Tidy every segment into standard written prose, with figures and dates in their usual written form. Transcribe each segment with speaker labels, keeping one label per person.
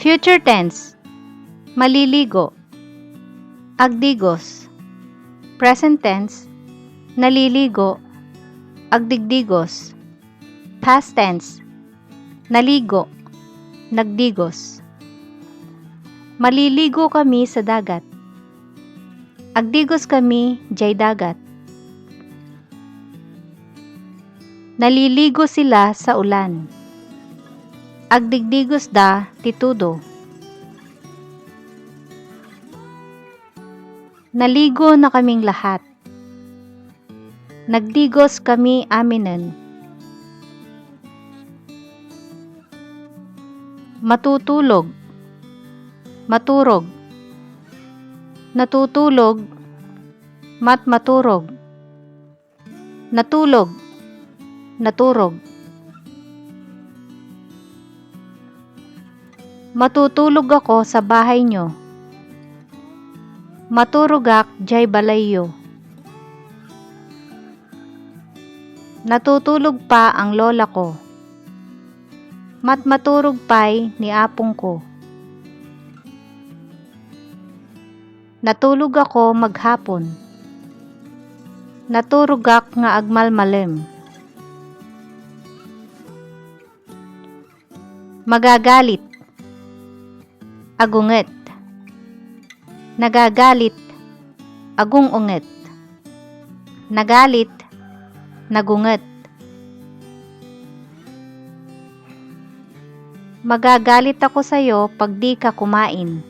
Speaker 1: Future tense. Maliligo. Agdigos. Present tense. Naliligo. Agdigdigos. Past tense. Naligo. Nagdigos. Maliligo kami sa dagat. Agdigos kami jay dagat. Naliligo sila sa ulan. Agdigdigos da titudo. Naligo na kaming lahat. Nagdigos kami aminen. Matutulog. Maturog. Natutulog. Maturog. Natulog. Naturog. Matutulog ako sa bahay nyo. Maturugak jay balayyo. Natutulog pa ang lola ko. Maturog pa'y ni apong ko. Natulog ako maghapon. Naturugak nga agmalmalem. Magagalit. Agunget. Nagagalit. Agungunget. Nagalit. Nagunget. Magagalit ako sa'yo pag di ka kumain.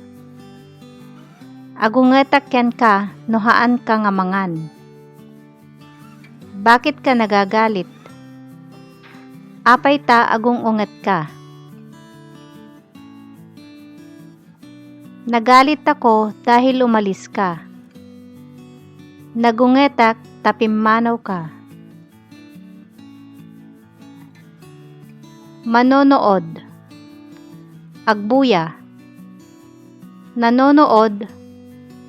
Speaker 1: Agungetak yan ka, nohaan ka nga mangan. Bakit ka nagagalit? Apay ta agungunget ka. Nagalit ako dahil umalis ka. Nagungetak tapimmanaw ka. Manonood. Agbuya. Nanonood.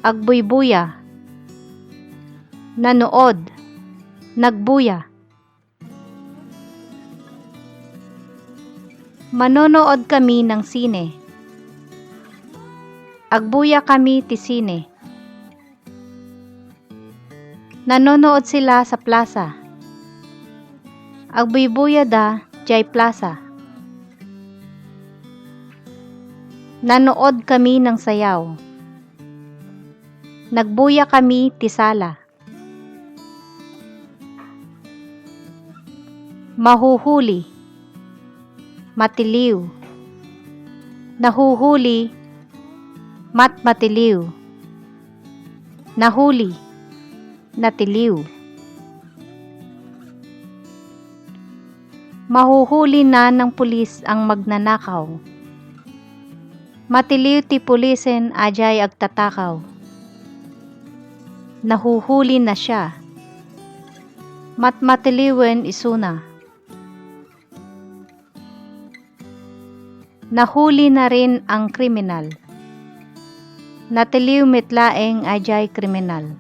Speaker 1: Agbuybuya. Nanood. Nagbuya. Manonood kami ng sine. Agbuya kami ti sine. Nanonood sila sa plaza. Agbuybuya da jay plaza. Nanood kami ng sayaw. Nagbuya kami ti sala. Mahuhuli. Matiliw. Nahuhuli. Matiliw. Nahuli. Natiliw. Mahuhuli na ng pulis ang magnanakaw. Matiliw ti pulisen ajay agtatakaw. Nahuhuli na siya. Matiliwen isuna. Nahuli na rin ang kriminal. Natiliw mitlaeng ajay kriminal.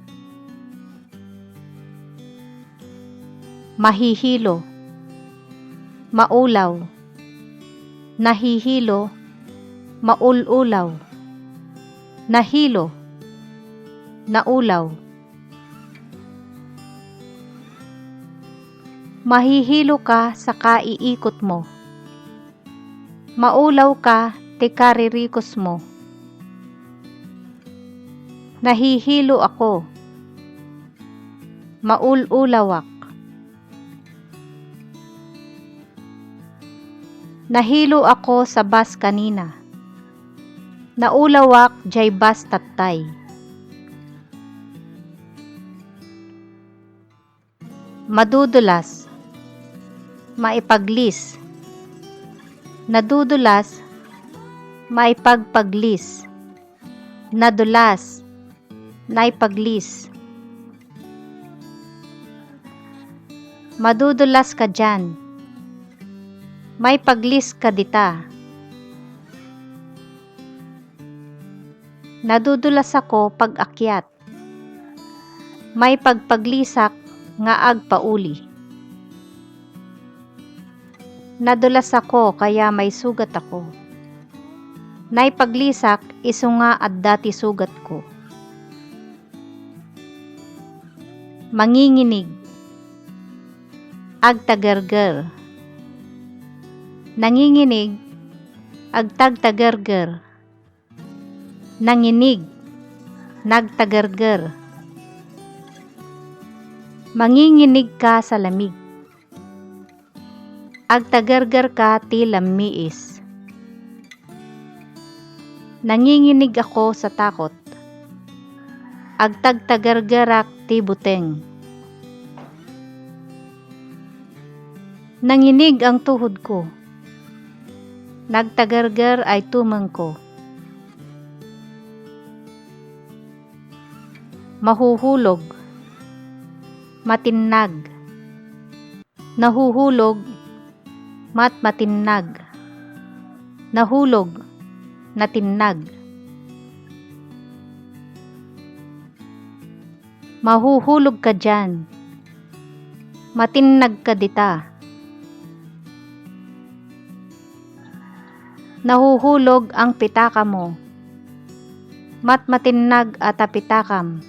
Speaker 1: Mahihilo. Maulaw. Nahihilo. Maululaw. Nahilo. Naulaw. Mahihilo ka sa kaiikot mo. Maulaw ka ti karirikos mo. Nahihilo ako. Maululawak. Nahilo ako sa bus kanina. Naulawak jay bus tattay. Madudulas. Maipaglis. Nadudulas. Maipagpaglis. Nadulas. Naipaglis. Madudulas ka dyan. May paglis ka dita. Nadudulas ako pag akyat. May pagpaglisak nga agpauli. Nadulas ako kaya may sugat ako. Naipaglisak isu nga adda ti sugat ko. Manginginig. Agtagerger. Nanginginig. Agtagtagerger. Nanginig. Nagtagerger. Manginginig ka sa lamig. Agtagerger ka ti lammiis. Nanginginig ako sa takot. Agtagtagergerak ti buteng. Nanginig ang tuhod ko. Nagtagerger ay tumeng ko. Mahuhulog. Matinnag. Nahuhulog. Matinnag. Nahulog. Natinnag. Mahuhulog ka dyan. Matinnag ka dita. Nahuhulog ang pitaka mo. Matinnag at pitakam.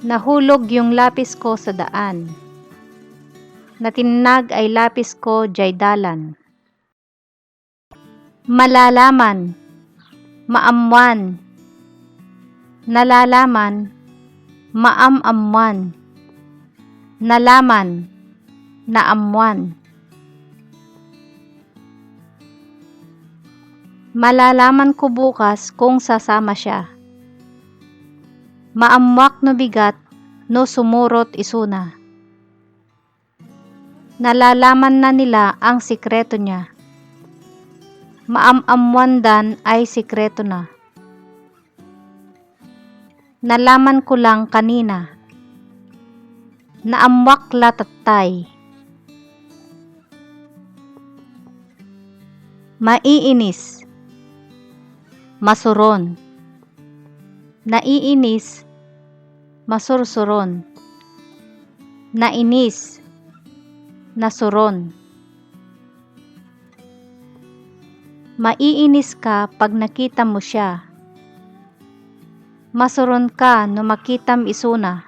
Speaker 1: Nahulog yung lapis ko sa daan. Natinnag ay lapis ko jay dalan. Malalaman. Maamwan. Nalalaman. Maamamwan. Nalaman. Naamwan. Malalaman ko bukas kung sasama siya. Maamwak no bigat no sumurot isuna. Nalalaman na nila ang sikreto niya. Maamamwan dan ay sikreto na. Nalaman ko lang kanina. Naamwak latatay. Maiinis. Masuron. Naiinis. Masursuron. Nainis. Nasuron. Maiinis ka pag nakita mo siya. Masuron ka no makitam isuna.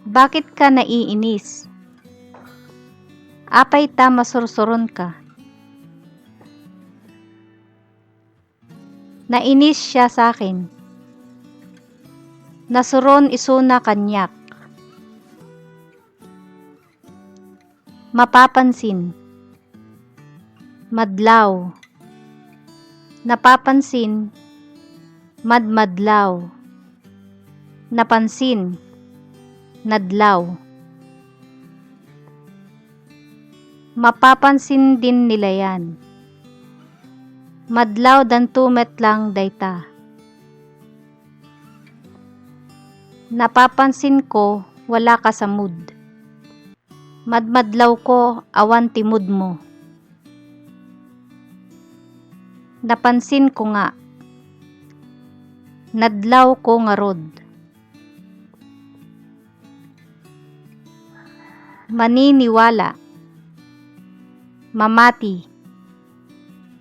Speaker 1: Bakit ka naiinis? Apay ta masursuron ka. Nainis siya sa akin. Nasuron isuna kanyak. Mapapansin. Madlaw. Napapansin. Madmadlaw. Napansin. Nadlaw. Mapapansin din nila yan. Madlaw dan tumet lang dayta. Napapansin ko wala ka sa mood. Madmadlaw ko awan ti mood mo. Napansin ko nga. Nadlaw ko nga rod. Maniniwala. Mamati.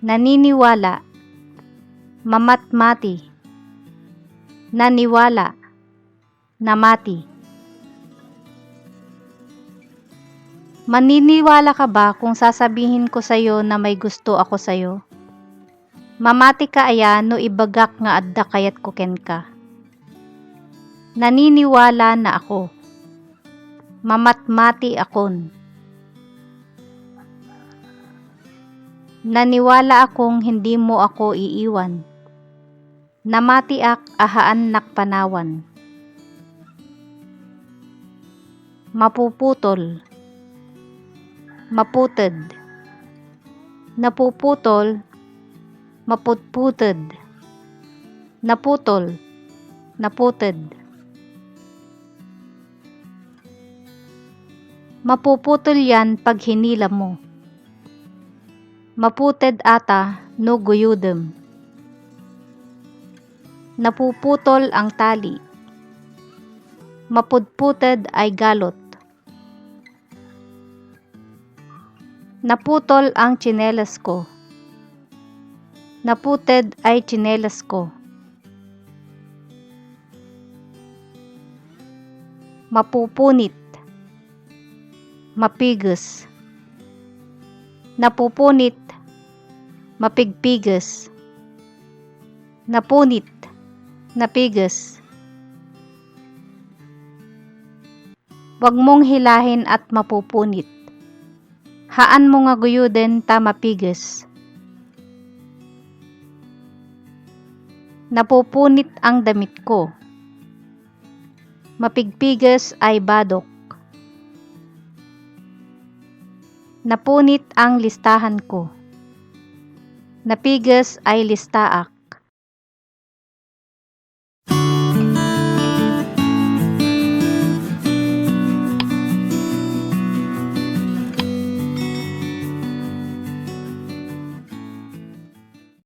Speaker 1: Naniniwala. Mamatmati. Naniwala. Namati. Maniniwala ka ba kung sasabihin ko sa'yo na may gusto ako sa'yo? Mamati ka aya no ibagak nga adda kayat ko ken ka. Naniniwala na ako. Mamatmati akon. Naniwala akong hindi mo ako iiwan. Namatiak ahaan nakpanawan. Mapuputol. Maputed. Napuputol. Maputputed. Naputol. Naputed. Mapuputol yan pag hinila mo. Maputed ata no guyudem. Napuputol ang tali. Mapudputed ay galot. Naputol ang tsinelas ko. Naputed ay tsinelas ko. Mapupunit. Mapigus. Napupunit. Mapigpigus. Napunit. Napigus. Wag mong hilahin at mapupunit. Haan mo nga guyuden ta mapigus. Napupunit ang damit ko. Mapigpigas ay badok. Napunit ang listahan ko. Napigas ay listaak.